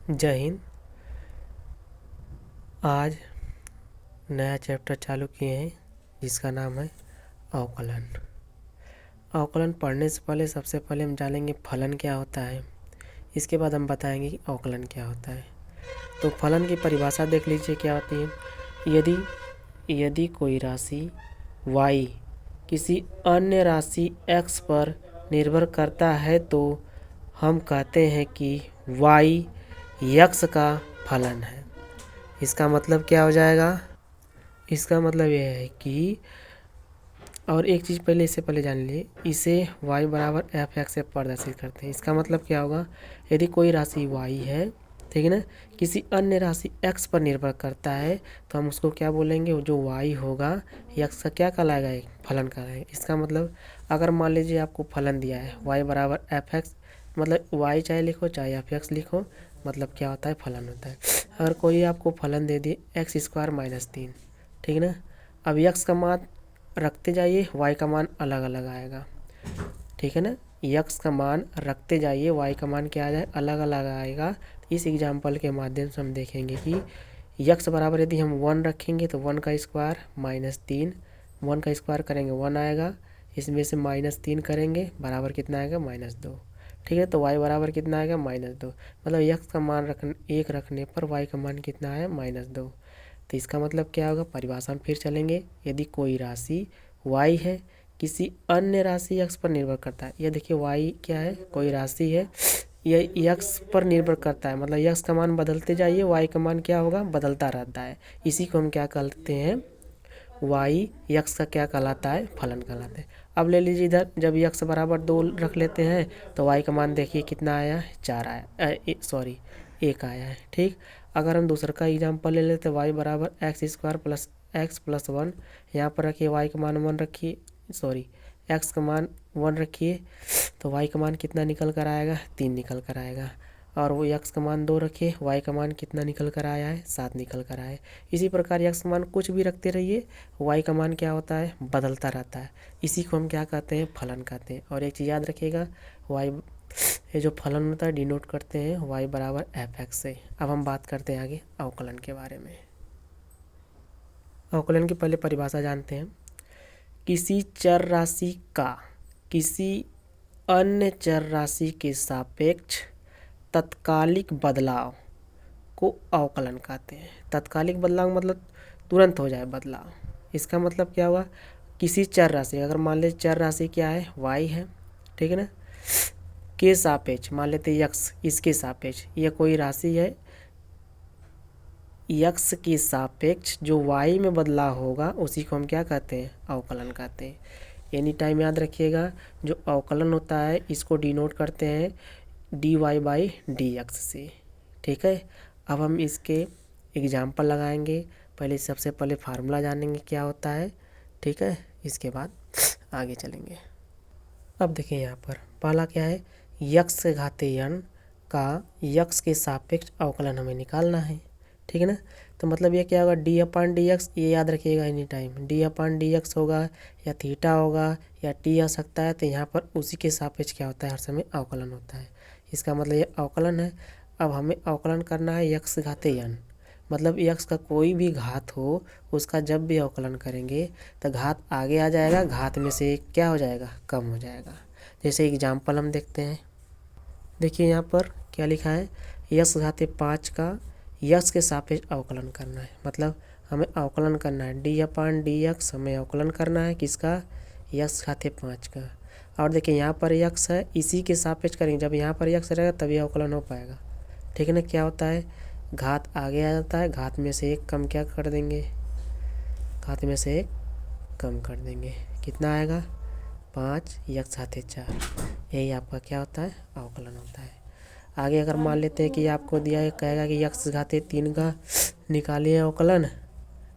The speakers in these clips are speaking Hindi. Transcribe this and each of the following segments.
जय हिंद। आज नया चैप्टर चालू किए हैं जिसका नाम है अवकलन। अवकलन पढ़ने से पहले सबसे पहले हम जानेंगे फलन क्या होता है। इसके बाद हम बताएंगे कि अवकलन क्या होता है। तो फलन की परिभाषा देख लीजिए क्या होती है। यदि कोई राशि y किसी अन्य राशि x पर निर्भर करता है तो हम कहते हैं कि y x का फलन है। इसका मतलब क्या हो जाएगा? इसका मतलब यह है कि, और एक चीज़ पहले इससे पहले जान लीजिए, इसे y बराबर एफ एक्स से प्रदर्शित करते हैं। इसका मतलब क्या होगा? यदि कोई राशि y है, ठीक है ना, किसी अन्य राशि x पर निर्भर करता है तो हम उसको क्या बोलेंगे? जो y होगा x का क्या कहलाएगा? एक फलन कहलाएगा। इसका मतलब अगर मान लीजिए आपको फलन दिया है y बराबर एफ एक्स, मतलब y चाहे लिखो चाहे एफ एक्स लिखो, मतलब क्या होता है? फलन होता है। अगर कोई आपको फलन दे दिए एक्स स्क्वायर माइनस 3, ठीक है ना, अब x का मान रखते जाइए, y का मान अलग अलग आएगा, ठीक है ना। x का मान रखते जाइए, y का मान क्या आ जाए? अलग अलग आएगा। इस एग्जाम्पल के माध्यम से हम देखेंगे कि x बराबर यदि हम 1 रखेंगे तो 1 का स्क्वायर माइनस 3, 1 का स्क्वायर करेंगे 1 आएगा, इसमें से माइनस 3 करेंगे बराबर कितना आएगा? -2, ठीक है। तो y बराबर कितना आएगा? -2। मतलब x का मान 1 रखने पर y का मान कितना है? -2। तो इसका मतलब क्या होगा? परिभाषा में फिर चलेंगे। यदि कोई राशि y है किसी अन्य राशि x पर निर्भर करता है, यह देखिए y क्या है? कोई राशि है, यह x पर निर्भर करता है, मतलब x का मान बदलते जाइए, y का मान क्या होगा? बदलता रहता है। इसी को हम क्या कहते हैं? y x का क्या कहलाता है? फलन कहलाता है। अब ले लीजिए इधर, जब x बराबर 2 रख लेते हैं तो y का मान देखिए कितना आया? 4 आया, सॉरी 1 आया है, ठीक। अगर हम दूसरा का एग्जाम्पल ले लेते हैं, y बराबर x square plus x plus 1, यहाँ पर रखिए y का मान 1 रखिए, सॉरी x का मान 1 रखिए, तो y का मान कितना निकल कर आएगा? 3 निकल कर आएगा। और वो x का मान 2 रखिए, y का मान कितना निकल कर आया है? 7 निकल कर आया है। इसी प्रकार x का मान कुछ भी रखते रहिए, y का मान क्या होता है? बदलता रहता है। इसी को हम क्या कहते हैं? फलन कहते हैं। और एक चीज़ याद रखिएगा, y ये जो फलन होता है डिनोट करते हैं y बराबर एफ एक्स से। अब हम बात करते हैं आगे अवकलन के बारे में। अवकलन की पहले परिभाषा जानते हैं। किसी चर राशि का किसी अन्य चर राशि के सापेक्ष तत्कालिक बदलाव को अवकलन कहते हैं। तत्कालिक बदलाव मतलब तुरंत हो जाए बदलाव। इसका मतलब क्या हुआ? किसी चर राशि, अगर मान लीजिए चर राशि क्या है? y है, ठीक है ना, के सापेक्ष मान लेते हैं x, इसके सापेक्ष यह कोई राशि है, x के सापेक्ष जो y में बदलाव होगा उसी को हम क्या कहते हैं? अवकलन कहते हैं। एनी टाइम याद रखिएगा, जो अवकलन होता है इसको डिनोट करते हैं dy/dx से, ठीक है। अब हम इसके एग्जाम्पल लगाएंगे। पहले सबसे पहले फार्मूला जानेंगे क्या होता है, ठीक है, इसके बाद आगे चलेंगे। अब देखिए यहाँ पर पहला क्या है? x घाते n का x के सापेक्ष अवकलन हमें निकालना है, ठीक है ना। तो मतलब ये क्या होगा? d/dx, ये याद रखिएगा एनी टाइम, d/dx होगा या थीटा होगा या t आ सकता है। तो यहाँ पर उसी के सापेक्ष क्या होता है? हर समय अवकलन होता है। इसका मतलब ये अवकलन है। अब हमें अवकलन करना है x घाते n, मतलब x का कोई भी घात हो उसका जब भी अवकलन करेंगे तो घात आगे आ जाएगा, घात में से क्या हो जाएगा? कम हो जाएगा। जैसे एग्जाम्पल हम देखते हैं, देखिए यहाँ पर क्या लिखा है? x घाते 5 का x के सापेक्ष अवकलन करना है, मतलब हमें अवकलन करना है d/dx, हमें अवकलन करना है किसका? x घाते 5 का। और देखिए यहाँ पर x है, इसी के सापेक्ष करेंगे, जब यहाँ पर x रहेगा तभी अवकलन हो पाएगा, ठीक है ना। क्या होता है? घात आगे आ जाता है, घात में से एक कम क्या कर देंगे? घात में से एक कम कर देंगे, कितना आएगा? 5 x घाते 4। यही आपका क्या होता है? अवकलन होता है। आगे अगर मान लेते हैं कि आपको दिया है, कहेगा कि x घाते 3 का निकालिए अवकलन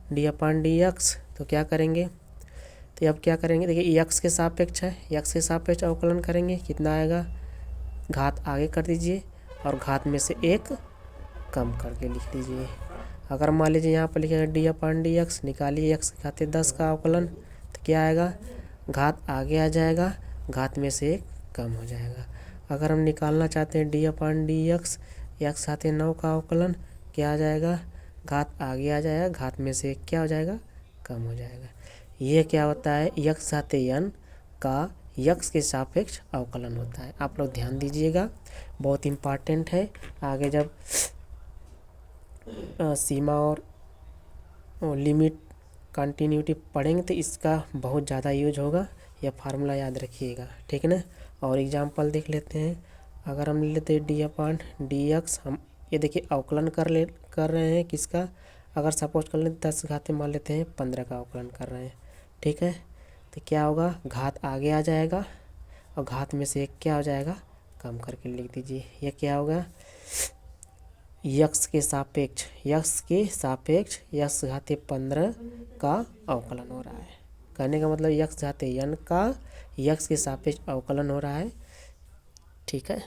d/dx, तो क्या करेंगे? तो अब क्या करेंगे? देखिए x के सापेक्ष है, x के सापेक्ष अवकलन करेंगे, कितना आएगा? घात आगे कर दीजिए और घात में से एक कम करके लिख दीजिए। अगर मान लीजिए यहाँ पर लिखेगा d/dx, निकालिए x घाते 10 का अवकलन, तो क्या आएगा? घात आगे आ जाएगा, घात में से एक कम हो जाएगा। अगर हम निकालना चाहते हैं d/dx यक्स घातीय 9 का अवकलन क्या आ जाएगा, घात आगे आ जाएगा, घात में से 1 क्या हो जाएगा, कम हो जाएगा। ये क्या होता है, यक्स घातीय n का यक्स के सापेक्ष अवकलन होता है। आप लोग ध्यान दीजिएगा, बहुत इम्पॉर्टेंट है। आगे जब सीमा और लिमिट कंटिन्यूटी पढ़ेंगे तो इसका बहुत ज़्यादा यूज होगा, यह फार्मूला याद रखिएगा, ठीक है ना। और एग्जांपल देख लेते हैं। अगर हम लेते हैं d/dx, हम ये देखिए अवकलन कर रहे हैं किसका, अगर सपोज कर लें 10 घात मान लेते हैं 15 का अवकलन कर रहे हैं, ठीक है। तो क्या होगा, घात आगे आ जाएगा और घात में से 1 क्या हो जाएगा, कम करके लिख दीजिए। यह क्या होगा, यक्स के सापेक्ष यक्स घातीय 15 का अवकलन हो रहा है। कहने का मतलब यक्स घातीय n का यक्स के सापेक्ष अवकलन हो रहा है, ठीक है।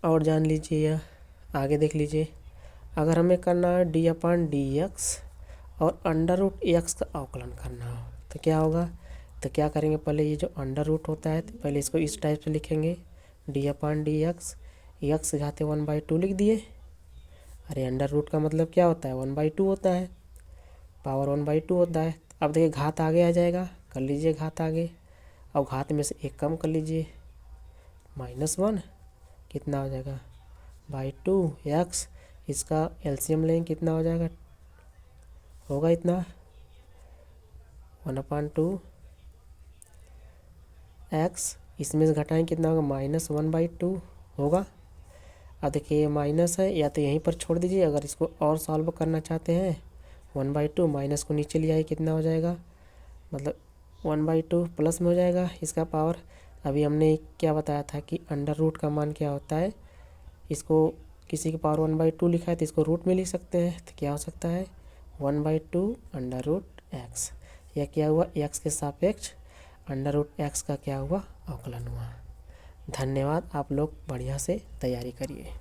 और जान लीजिए, यह आगे देख लीजिए। अगर हमें करना है d/dx और √x का अवकलन करना हो तो क्या होगा, तो क्या करेंगे, पहले ये जो अंडर रूट होता है तो पहले इसको इस टाइप से लिखेंगे, d/dx यक्स घातीय 1/2 लिख दिए। अरे अंडर रूट का मतलब क्या होता है, 1/2 होता है, पावर 1/2 होता है। अब देखिए घात आगे आ जाएगा, कर लीजिए घात आगे, और घात में से 1 कम कर लीजिए, -1 कितना हो जाएगा, /2 x, इसका एलसीएम लेंगे कितना हो जाएगा, होगा इतना 1/2 x, इसमें से घटाएं कितना होगा, -1/2 होगा। अब देखिए ये माइनस है, या तो यहीं पर छोड़ दीजिए। अगर इसको और सॉल्व करना चाहते हैं 1/2 माइनस को नीचे ले आइए, कितना हो जाएगा, मतलब 1/2 प्लस में हो जाएगा इसका पावर। अभी हमने क्या बताया था कि अंडर रूट का मान क्या होता है, इसको किसी के पावर 1/2 लिखा है तो इसको रूट में लिख सकते हैं, तो क्या हो सकता है 1/2 √x। यह क्या हुआ, x के सापेक्ष √x का क्या हुआ, अवकलन हुआ। धन्यवाद, आप लोग बढ़िया से तैयारी करिए।